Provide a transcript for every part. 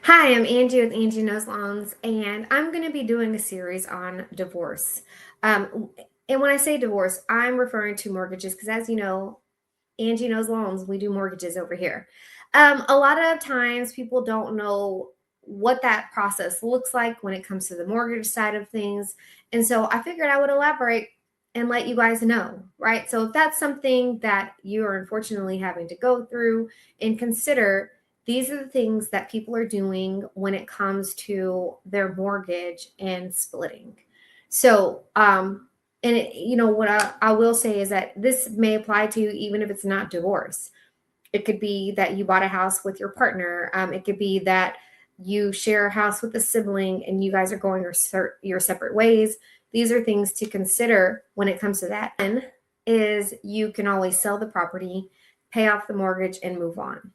Hi, I'm Angie with Angie.Knows.Loans, and I'm going to be doing a series on divorce. And when I say divorce, I'm referring to mortgages because, as you know, Angie Knows Loans, we do mortgages over here. A lot of times people don't know what that process looks like when it comes to the mortgage side of things. And so I figured I would elaborate and let you guys know, right? So if that's something that you are unfortunately having to go through and consider, these are the things that people are doing when it comes to their mortgage and splitting. So, and what I will say is that this may apply to you even if it's not divorce. It could be that you bought a house with your partner. It could be that you share a house with a sibling and you guys are going your separate ways. These are things to consider when it comes to that. And is you can always sell the property, pay off the mortgage, and move on.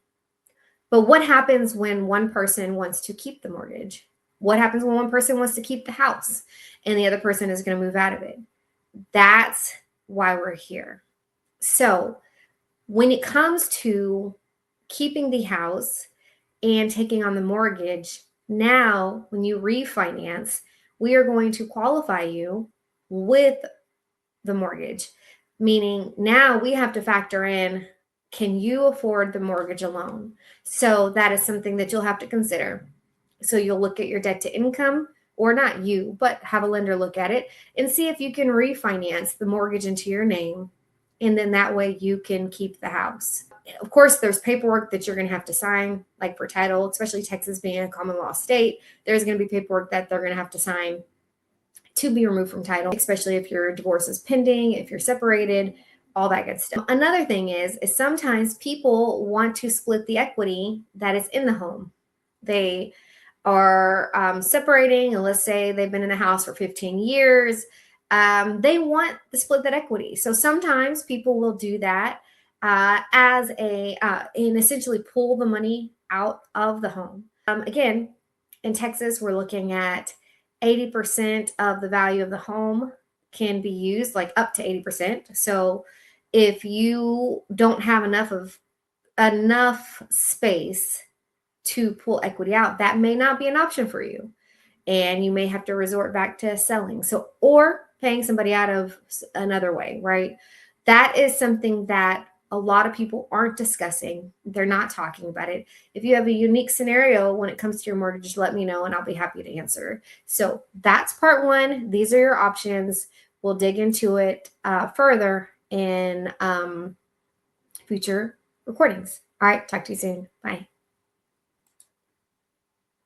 But what happens when one person wants to keep the mortgage? What happens when one person wants to keep the house and the other person is going to move out of it? That's why we're here. So, when it comes to keeping the house and taking on the mortgage, now when you refinance, we are going to qualify you with the mortgage, meaning now we have to factor in, can you afford the mortgage alone? So that is something that you'll have to consider. So you'll look at your debt to income, or not you, but have a lender look at it and see if you can refinance the mortgage into your name. And then that way you can keep the house. Of course, there's paperwork that you're going to have to sign, like for title, especially Texas being a common law state. There's going to be paperwork that they're going to have to sign to be removed from title, especially if your divorce is pending, if you're separated, all that good stuff. Another thing is sometimes people want to split the equity that is in the home. They are separating, and let's say they've been in the house for 15 years. They want to split that equity. So sometimes people will do that as and essentially pull the money out of the home. Again, in Texas, we're looking at 80% of the value of the home can be used, like up to 80%. So if you don't have enough space to pull equity out, that may not be an option for you. And you may have to resort back to selling. So, or paying somebody out of another way, right? That is something that a lot of people aren't discussing. They're not talking about it. If you have a unique scenario when it comes to your mortgage, let me know and I'll be happy to answer. So that's part one. These are your options. We'll dig into it further in future recordings. All right, talk to you soon. Bye.